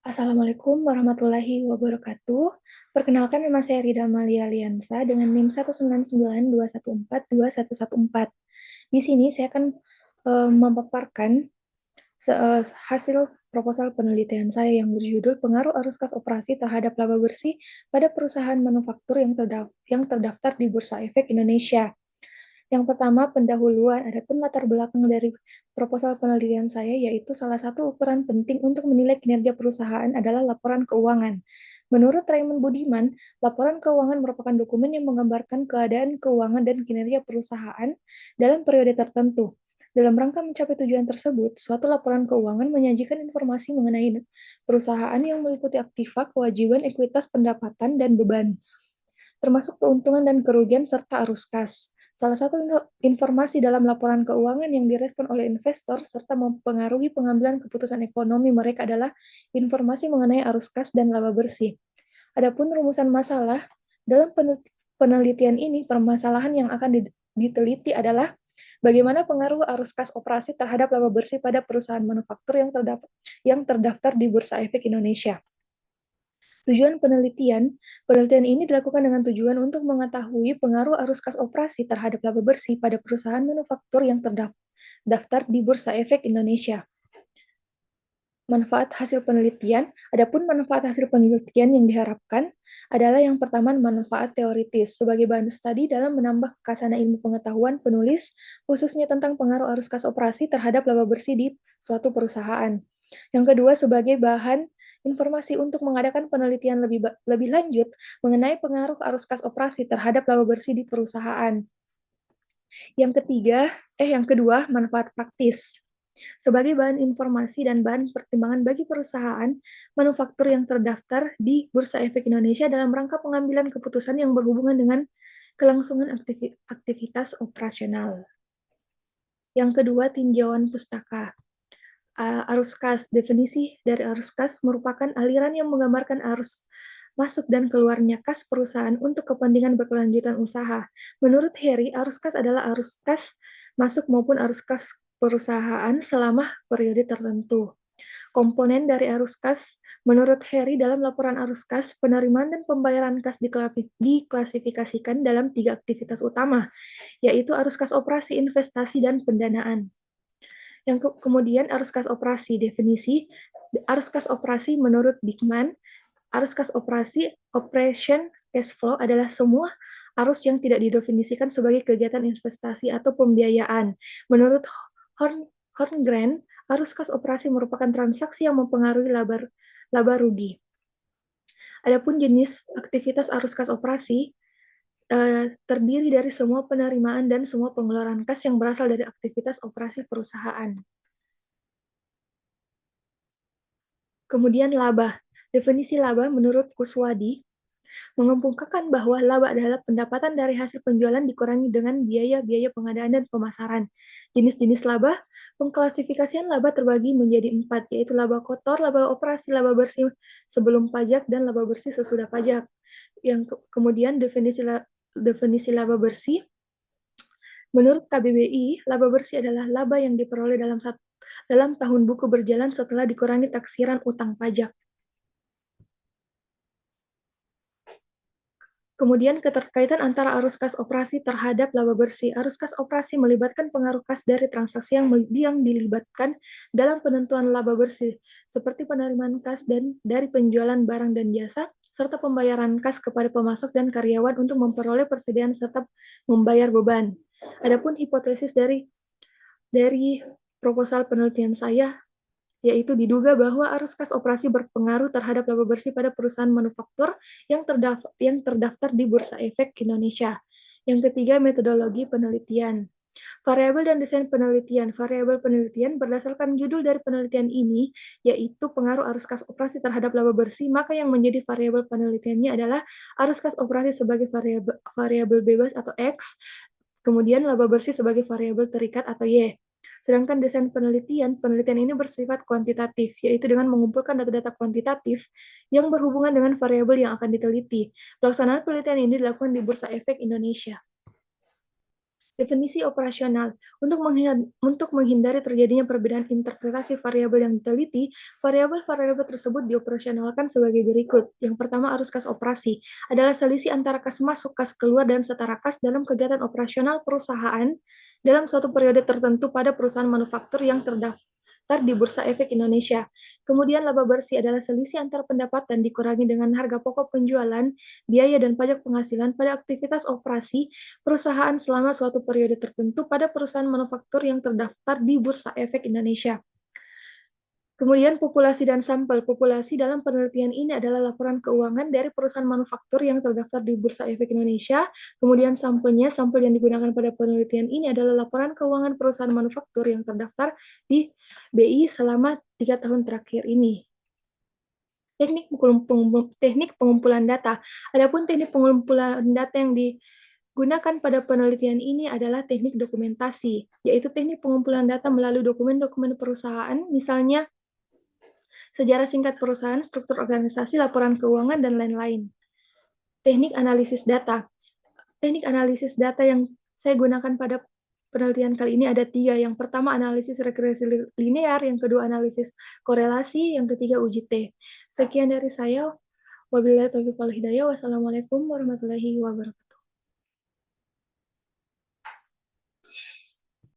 Assalamualaikum warahmatullahi wabarakatuh. Perkenalkan, nama saya Rida Malia Liansa dengan NIM 19921421114. Di sini saya akan memaparkan hasil proposal penelitian saya yang berjudul Pengaruh Arus Kas Operasi terhadap Laba Bersih pada Perusahaan Manufaktur yang terdaftar di Bursa Efek Indonesia. Yang pertama, pendahuluan. Adapun latar belakang dari proposal penelitian saya, yaitu salah satu ukuran penting untuk menilai kinerja perusahaan adalah laporan keuangan. Menurut Raymond Budiman, laporan keuangan merupakan dokumen yang menggambarkan keadaan keuangan dan kinerja perusahaan dalam periode tertentu. Dalam rangka mencapai tujuan tersebut, suatu laporan keuangan menyajikan informasi mengenai perusahaan yang meliputi aktiva, kewajiban, ekuitas, pendapatan, dan beban, termasuk keuntungan dan kerugian serta arus kas. Salah satu informasi dalam laporan keuangan yang direspon oleh investor serta mempengaruhi pengambilan keputusan ekonomi mereka adalah informasi mengenai arus kas dan laba bersih. Adapun rumusan masalah, dalam penelitian ini, permasalahan yang akan diteliti adalah bagaimana pengaruh arus kas operasi terhadap laba bersih pada perusahaan manufaktur yang terdaftar di Bursa Efek Indonesia. Tujuan penelitian ini dilakukan dengan tujuan untuk mengetahui pengaruh arus kas operasi terhadap laba bersih pada perusahaan manufaktur yang terdaftar di Bursa Efek Indonesia. Manfaat hasil penelitian. Adapun manfaat hasil penelitian yang diharapkan adalah yang pertama, manfaat teoritis sebagai bahan studi dalam menambah kekhasan ilmu pengetahuan penulis, khususnya tentang pengaruh arus kas operasi terhadap laba bersih di suatu perusahaan. Yang kedua, sebagai bahan informasi untuk mengadakan penelitian lebih lanjut mengenai pengaruh arus kas operasi terhadap laba bersih di perusahaan. Yang kedua, manfaat praktis. Sebagai bahan informasi dan bahan pertimbangan bagi perusahaan manufaktur yang terdaftar di Bursa Efek Indonesia dalam rangka pengambilan keputusan yang berhubungan dengan kelangsungan aktivitas operasional. Yang kedua, tinjauan pustaka. Arus kas. Definisi dari arus kas merupakan aliran yang menggambarkan arus masuk dan keluarnya kas perusahaan untuk kepentingan berkelanjutan usaha. Menurut Harry, arus kas adalah arus kas masuk maupun arus kas perusahaan selama periode tertentu. Komponen dari arus kas, menurut Harry, dalam laporan arus kas, penerimaan dan pembayaran kas diklasifikasikan dalam 3 aktivitas utama, yaitu arus kas operasi, investasi, dan pendanaan. Kemudian arus kas operasi. Definisi arus kas operasi menurut Dickman, arus kas operasi operation cash flow adalah semua arus yang tidak didefinisikan sebagai kegiatan investasi atau pembiayaan. Menurut Horngren, arus kas operasi merupakan transaksi yang mempengaruhi laba rugi. Adapun jenis aktivitas arus kas operasi terdiri dari semua penerimaan dan semua pengeluaran kas yang berasal dari aktivitas operasi perusahaan. Kemudian laba. Definisi laba menurut Kuswadi mengemukakan bahwa laba adalah pendapatan dari hasil penjualan dikurangi dengan biaya-biaya pengadaan dan pemasaran. Jenis-jenis laba, pengklasifikasian laba terbagi menjadi 4, yaitu laba kotor, laba operasi, laba bersih sebelum pajak, dan laba bersih sesudah pajak. Kemudian definisi laba bersih. Menurut KBBI, laba bersih adalah laba yang diperoleh dalam tahun buku berjalan setelah dikurangi taksiran utang pajak. Kemudian keterkaitan antara arus kas operasi terhadap laba bersih. Arus kas operasi melibatkan pengaruh kas dari transaksi yang dilibatkan dalam penentuan laba bersih, seperti penerimaan kas dari penjualan barang dan jasa, serta pembayaran kas kepada pemasok dan karyawan untuk memperoleh persediaan serta membayar beban. Adapun hipotesis dari proposal penelitian saya, yaitu diduga bahwa arus kas operasi berpengaruh terhadap laba bersih pada perusahaan manufaktur yang terdaftar di Bursa Efek Indonesia. Yang ketiga, metodologi penelitian. Variabel dan desain penelitian. Variabel penelitian berdasarkan judul dari penelitian ini, yaitu pengaruh arus kas operasi terhadap laba bersih, maka yang menjadi variabel penelitiannya adalah arus kas operasi sebagai variabel bebas atau X, kemudian laba bersih sebagai variabel terikat atau Y. Sedangkan desain penelitian ini bersifat kuantitatif, yaitu dengan mengumpulkan data-data kuantitatif yang berhubungan dengan variabel yang akan diteliti. Pelaksanaan penelitian ini dilakukan di Bursa Efek Indonesia. Definisi operasional. Untuk menghindari terjadinya perbedaan interpretasi variabel yang diteliti, variabel-variabel tersebut dioperasionalkan sebagai berikut. Yang pertama, arus kas operasi adalah selisih antara kas masuk, kas keluar, dan setara kas dalam kegiatan operasional perusahaan dalam suatu periode tertentu pada perusahaan manufaktur yang terdaftar di Bursa Efek Indonesia. Kemudian laba bersih adalah selisih antara pendapatan dikurangi dengan harga pokok penjualan, biaya dan pajak penghasilan pada aktivitas operasi perusahaan selama suatu periode tertentu pada perusahaan manufaktur yang terdaftar di Bursa Efek Indonesia. Kemudian populasi dan sampel. Populasi dalam penelitian ini adalah laporan keuangan dari perusahaan manufaktur yang terdaftar di Bursa Efek Indonesia. Kemudian sampelnya, sampel yang digunakan pada penelitian ini adalah laporan keuangan perusahaan manufaktur yang terdaftar di BI selama 3 tahun terakhir ini. Teknik pengumpulan data. Adapun teknik pengumpulan data yang digunakan pada penelitian ini adalah teknik dokumentasi, yaitu teknik pengumpulan data melalui dokumen-dokumen perusahaan, misalnya sejarah singkat perusahaan, struktur organisasi, laporan keuangan, dan lain-lain. Teknik analisis data. Teknik analisis data yang saya gunakan pada penelitian kali ini ada 3. Yang pertama, analisis regresi linear. Yang kedua, analisis korelasi. Yang ketiga, uji T. Sekian dari saya. Wabillahi taufiq wal hidayah. Wassalamualaikum warahmatullahi wabarakatuh.